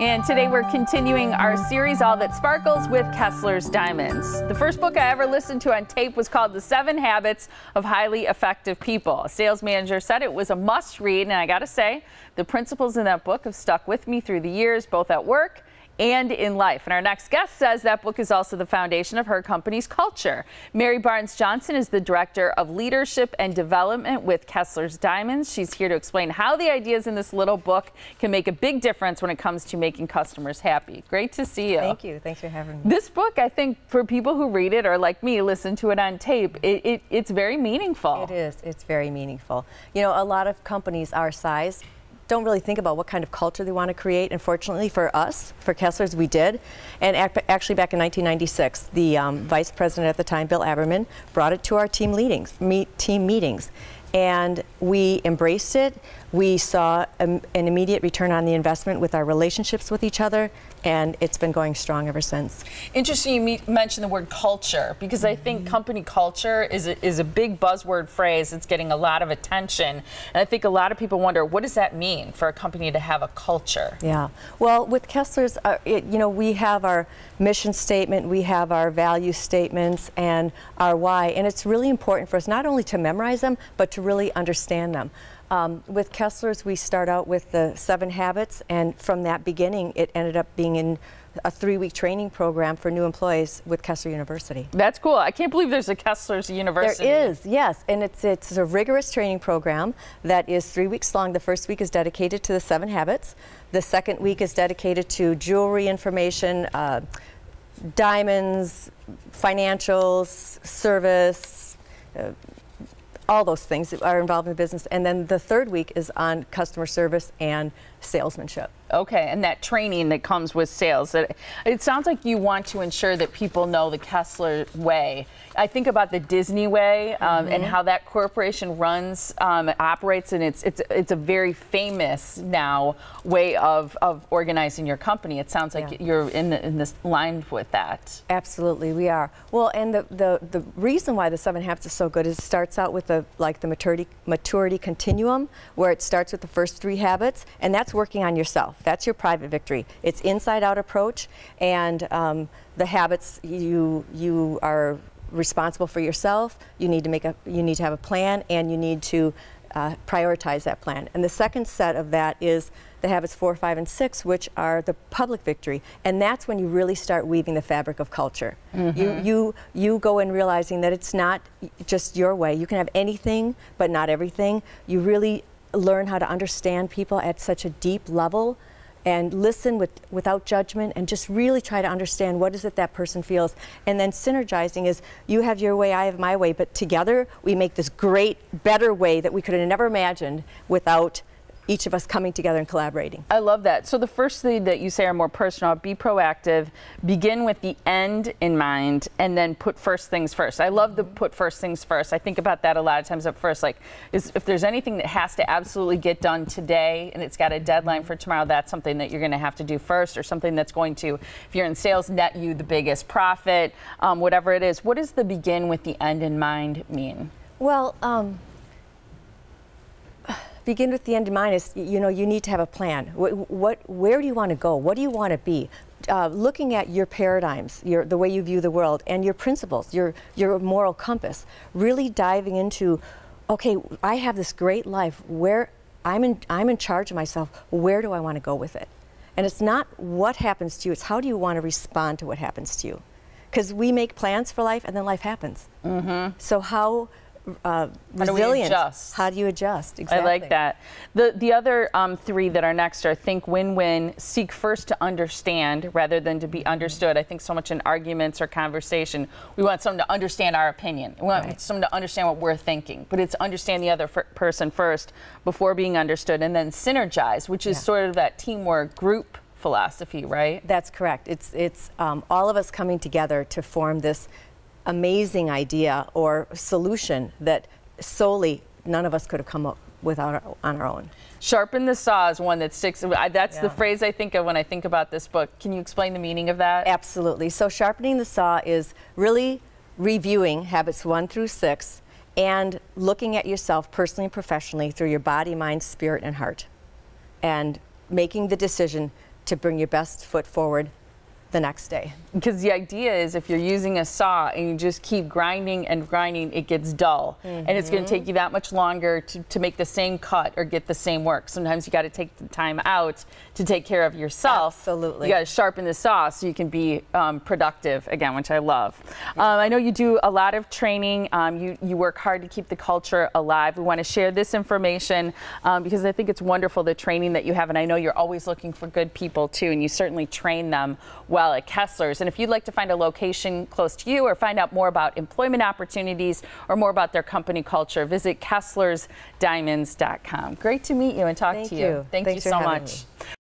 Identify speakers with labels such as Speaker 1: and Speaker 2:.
Speaker 1: And today we're continuing our series, All That Sparkles, with Kessler's Diamonds. The first book I ever listened to on tape was called The 7 Habits of Highly Effective People. A sales manager said it was a must read, and I gotta say, the principles in that book have stuck with me through the years, both at work and in life. And our next guest says that book is also the foundation of her company's culture. Mary Barnes Johnson is the Director of Leadership and Development with Kessler's Diamonds. She's here to explain how the ideas in this little book can make a big difference when it comes to making customers happy. Great to see you.
Speaker 2: Thank you. Thanks for having me.
Speaker 1: This book, I think, for people who read it or like me, listen to it on tape, it's very meaningful.
Speaker 2: It is. It's very meaningful. You know, a lot of companies our size don't really think about what kind of culture they want to create, and fortunately for us, for Kessler's, we did. And actually back in 1996, the vice president at the time, Bill Aberman, brought it to our team meetings. And we embraced it. We saw an immediate return on the investment with our relationships with each other, and it's been going strong ever since.
Speaker 1: Interesting you mentioned the word culture, because I think company culture is a big buzzword phrase. It's getting a lot of attention, and I think a lot of people wonder, what does that mean for a company to have a culture?
Speaker 2: Yeah, well, with Kessler's, you know, we have our mission statement, we have our value statements, and our why, and it's really important for us not only to memorize them, but to really understand them. With Kessler's, we start out with the 7 habits, and from that beginning, it ended up being in a 3-week training program for new employees with Kessler University.
Speaker 1: That's cool. I can't believe there's a Kessler's University.
Speaker 2: There is, yes, and it's a rigorous training program that is 3 weeks long. The first week is dedicated to the 7 habits. The second week is dedicated to jewelry information, diamonds, financials, service, all those things that are involved in the business. And then the third week is on customer service and salesmanship.
Speaker 1: Okay, and that training that comes with sales. It sounds like you want to ensure that people know the Kessler way. I think about the Disney way and how that corporation runs, operates, and it's a very famous now way of organizing your company. It sounds like you're in this line with that.
Speaker 2: Absolutely, we are. Well, and the reason why the 7 habits is so good is it starts out with the maturity continuum, where it starts with the first 3 habits, and that's working on yourself. That's your private victory. It's inside-out approach, and the habits, you are responsible for yourself. You need to have a plan, and you need to prioritize that plan. And the second set of that is the habits 4, 5, and 6, which are the public victory, and that's when you really start weaving the fabric of culture. You go in realizing that it's not just your way. You can have anything, but not everything. You really learn how to understand people at such a deep level and listen without judgment, and just really try to understand what is it that person feels. And then synergizing is, you have your way, I have my way, but together we make this great, better way that we could have never imagined without each of us coming together and collaborating.
Speaker 1: I love that. So the first thing that you say are more personal: be proactive, begin with the end in mind, and then put first things first. I love the put first things first. I think about that a lot of times up first, like if there's anything that has to absolutely get done today and it's got a deadline for tomorrow, that's something that you're going to have to do first, or something that's going to, if you're in sales, net you the biggest profit, whatever it is. What does the begin with the end in mind mean?
Speaker 2: Well, begin with the end in mind is, you know, you need to have a plan. Where do you want to go? What do you want to be? Looking at your paradigms, the way you view the world, and your principles, your moral compass. Really diving into, okay, I have this great life where I'm in charge of myself. Where do I want to go with it? And it's not what happens to you, it's how do you want to respond to what happens to you? Because we make plans for life, and then life happens. So how resilient. How do you adjust? Exactly.
Speaker 1: I like that. The other 3 that are next are think, win, win, seek first to understand rather than to be understood. I think so much in arguments or conversation, we want someone to understand our opinion. We want someone to understand what we're thinking, but it's understand the other person first before being understood. And then synergize, which is sort of that teamwork group philosophy, right?
Speaker 2: That's correct. It's all of us coming together to form this amazing idea or solution that solely none of us could have come up with on our own.
Speaker 1: Sharpen the saw is one that sticks. That's the phrase I think of when I think about this book. Can you explain the meaning of that?
Speaker 2: Absolutely. So sharpening the saw is really reviewing habits 1 through 6 and looking at yourself personally and professionally through your body, mind, spirit, and heart, and making the decision to bring your best foot forward the next day.
Speaker 1: Because the idea is if you're using a saw and you just keep grinding and grinding, it gets dull. And it's going to take you that much longer to make the same cut or get the same work. Sometimes you got to take the time out to take care of yourself.
Speaker 2: Absolutely.
Speaker 1: You got to sharpen the saw so you can be productive again, which I love. I know you do a lot of training. You work hard to keep the culture alive. We want to share this information because I think it's wonderful, the training that you have. And I know you're always looking for good people too, and you certainly train them well at Kessler's. And if you'd like to find a location close to you or find out more about employment opportunities or more about their company culture, visit KesslersDiamonds.com. Great to meet you and talk to you.
Speaker 2: Thank you
Speaker 1: so much.